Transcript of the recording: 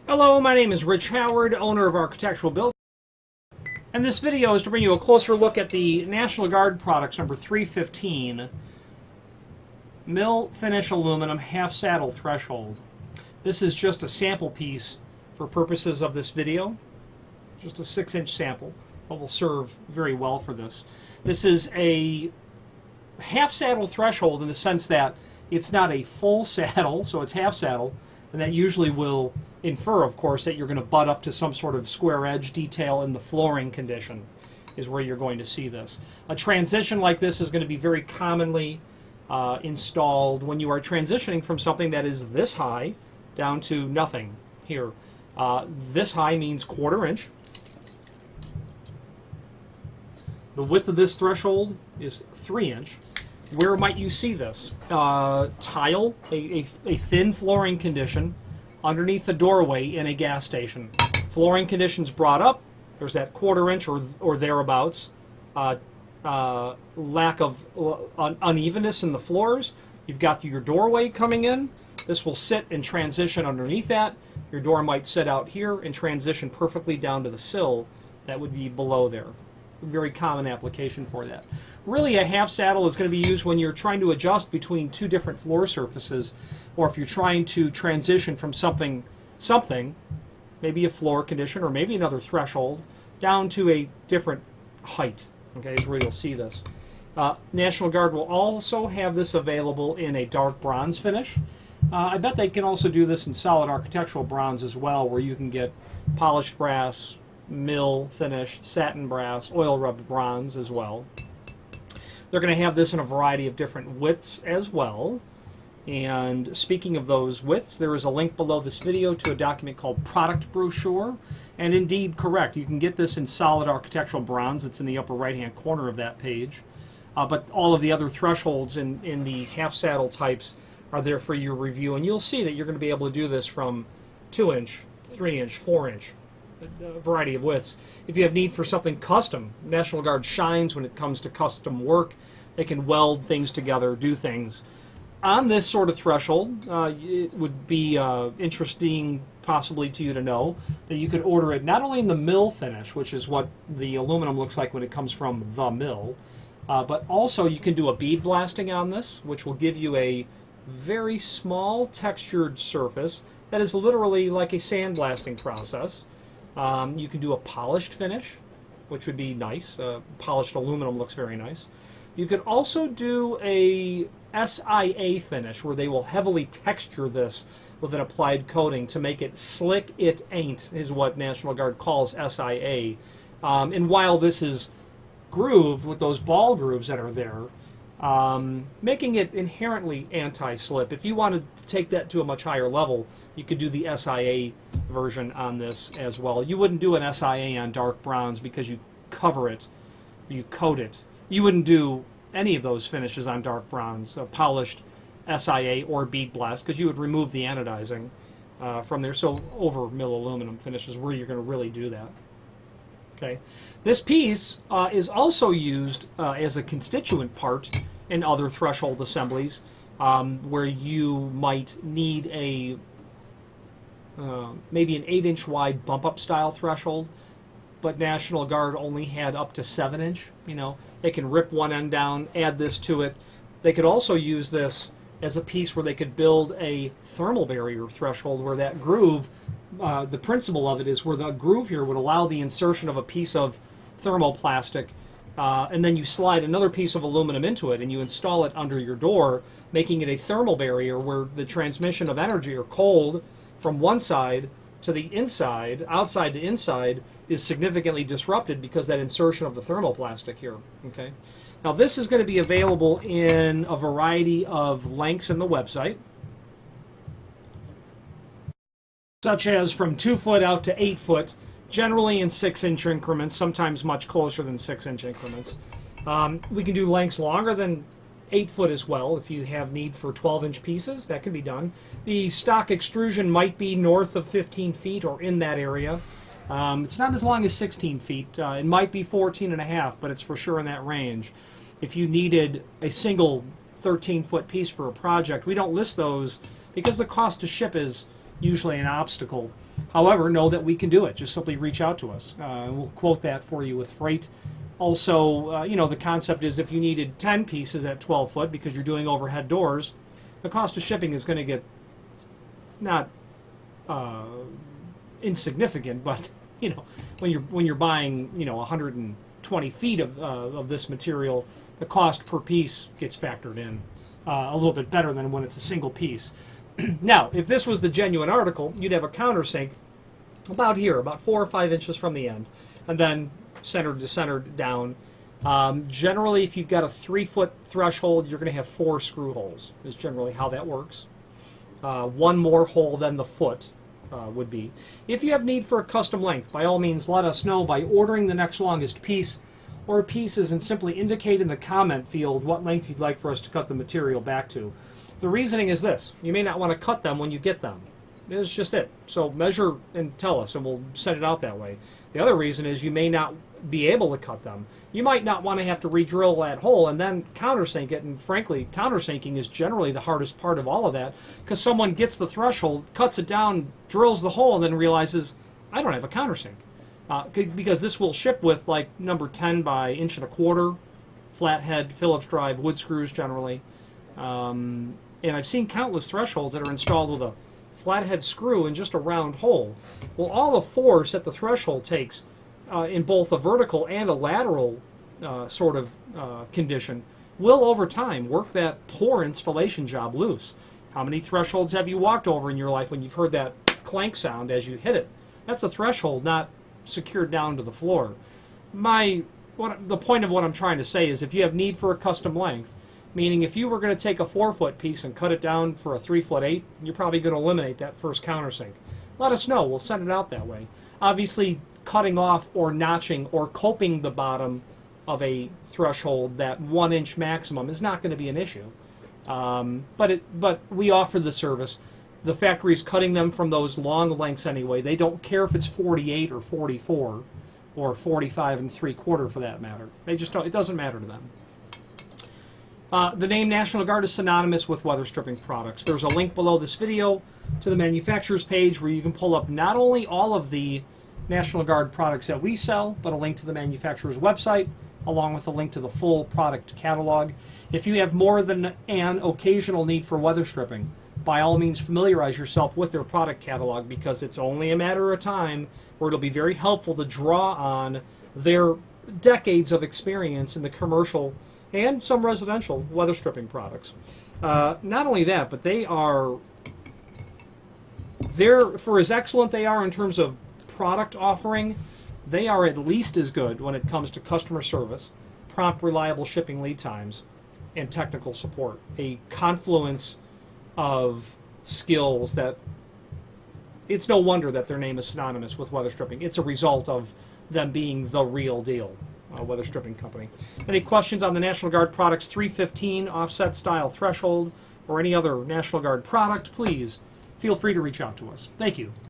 Hello, my name is Rich Howard, owner of Architectural Build, and this video is to bring you a closer look at the National Guard products number 315 Mill Finish Aluminum Half Saddle Threshold. This is just a sample piece for purposes of this video, just a 6-inch sample, but will serve very well for this. This is a half saddle threshold in the sense that it's not a full saddle, so it's half saddle, and that usually will infer, of course, that you're going to butt up to some sort of square edge detail in the flooring condition is where you're going to see this. A transition like this is going to be very commonly installed when you are transitioning from something that is this high down to nothing here. This high means 1/4 inch. The width of this threshold is 3 inch. Where might you see this? Tile, a thin flooring condition underneath the doorway in a gas station. Flooring conditions brought up, there's that 1/4 inch or thereabouts. Lack of unevenness in the floors. You've got your doorway coming in. This will sit and transition underneath that. Your door might sit out here and transition perfectly down to the sill that would be below there. Very common application for that. Really, a half saddle is going to be used when you're trying to adjust between two different floor surfaces, or if you're trying to transition from something, maybe a floor condition or maybe another threshold, down to a different height. Okay, is where you'll see this. National Guard will also have this available in a dark bronze finish. I bet they can also do this in solid architectural bronze as well, where you can get polished brass, mill finish, satin brass, oil rubbed bronze as well. They're going to have this in a variety of different widths as well. And speaking of those widths, there is a link below this video to a document called Product Brochure. And indeed, correct, you can get this in solid architectural bronze. It's in the upper right-hand corner of that page. But all of the other thresholds in the half saddle types are there for your review. And you'll see that you're going to be able to do this from 2 inch, 3 inch, 4 inch. A variety of widths. If you have need for something custom, National Guard shines when it comes to custom work. They can weld things together, do things. On this sort of threshold, it would be interesting possibly to you to know that you could order it not only in the mill finish, which is what the aluminum looks like when it comes from the mill, but also you can do a bead blasting on this, which will give you a very small textured surface that is literally like a sandblasting process. You can do a polished finish, which would be nice. Polished aluminum looks very nice. You could also do a SIA finish, where they will heavily texture this with an applied coating to make it slick it ain't, is what National Guard calls SIA. And while this is grooved with those ball grooves that are there, making it inherently anti-slip. If you wanted to take that to a much higher level, you could do the SIA version on this as well. You wouldn't do an SIA on dark bronze because you cover it, you coat it. You wouldn't do any of those finishes on dark bronze, polished SIA or bead blast, because you would remove the anodizing from there. So over mill aluminum finishes where you're going to really do that. Okay. This piece is also used as a constituent part in other threshold assemblies, where you might need a maybe an 8-inch wide bump up style threshold, but National Guard only had up to 7 inch. You know, they can rip one end down, add this to it. They could also use this as a piece where they could build a thermal barrier threshold, where that groove, the principle of it is where the groove here would allow the insertion of a piece of thermoplastic, and then you slide another piece of aluminum into it and you install it under your door, making it a thermal barrier where the transmission of energy or cold from one side to the inside, outside to inside, is significantly disrupted because that insertion of the thermoplastic here. Okay. Now this is going to be available in a variety of lengths in the website, such as from 2 foot out to 8 foot, generally in 6-inch increments, sometimes much closer than 6-inch increments. We can do lengths longer than 8 foot as well. If you have need for 12-inch pieces, that can be done. The stock extrusion might be north of 15 feet or in that area. It's not as long as 16 feet. It might be 14.5, but it's for sure in that range. If you needed a single 13-foot piece for a project, we don't list those because the cost to ship is usually an obstacle. However, know that we can do it. Just simply reach out to us. We'll quote that for you with freight. Also, the concept is if you needed 10 pieces at 12 foot because you're doing overhead doors, the cost of shipping is going to get not insignificant, but when you're buying 120 feet of this material, the cost per piece gets factored in a little bit better than when it's a single piece. Now, if this was the genuine article, you'd have a countersink about here, about 4 or 5 inches from the end, and then centered to centered down. Generally, if you've got a 3-foot threshold, you're going to have 4 screw holes, is generally how that works. One more hole than the foot would be. If you have need for a custom length, by all means let us know by ordering the next longest piece or pieces and simply indicate in the comment field what length you'd like for us to cut the material back to. The reasoning is this: you may not want to cut them when you get them. It's just it. So measure and tell us, and we'll set it out that way. The other reason is you may not be able to cut them. You might not want to have to re-drill that hole and then countersink it, and frankly, countersinking is generally the hardest part of all of that, because someone gets the threshold, cuts it down, drills the hole, and then realizes, I don't have a countersink. Because this will ship with like number 10 by 1.25 inch, flathead, Phillips drive, wood screws generally. And I've seen countless thresholds that are installed with a flathead screw and just a round hole. Well, all the force that the threshold takes in both a vertical and a lateral condition will over time work that poor installation job loose. How many thresholds have you walked over in your life when you've heard that clank sound as you hit it? That's a threshold not secured down to the floor. The point of what I'm trying to say is if you have need for a custom length, meaning if you were going to take a 4-foot piece and cut it down for a 3'8", you're probably going to eliminate that first countersink. Let us know. We'll send it out that way. Obviously, cutting off or notching or coping the bottom of a threshold, that 1 inch maximum, is not going to be an issue. But we offer the service. The factory's cutting them from those long lengths anyway. They don't care if it's 48 or 44 or 45 3/4 for that matter. They just don't. It doesn't matter to them. The name National Guard is synonymous with weather stripping products. There's a link below this video to the manufacturer's page where you can pull up not only all of the National Guard products that we sell, but a link to the manufacturer's website, along with a link to the full product catalog. If you have more than an occasional need for weather stripping, by all means familiarize yourself with their product catalog, because it's only a matter of time where it'll be very helpful to draw on their decades of experience in the commercial and some residential weather stripping products. Not only that, but for as excellent they are in terms of product offering, they are at least as good when it comes to customer service, prompt, reliable shipping lead times, and technical support. A confluence of skills that it's no wonder that their name is synonymous with weather stripping. It's a result of them being the real deal. Weather stripping company. Any questions on the National Guard Products 315 offset style threshold or any other National Guard product, please feel free to reach out to us. Thank you.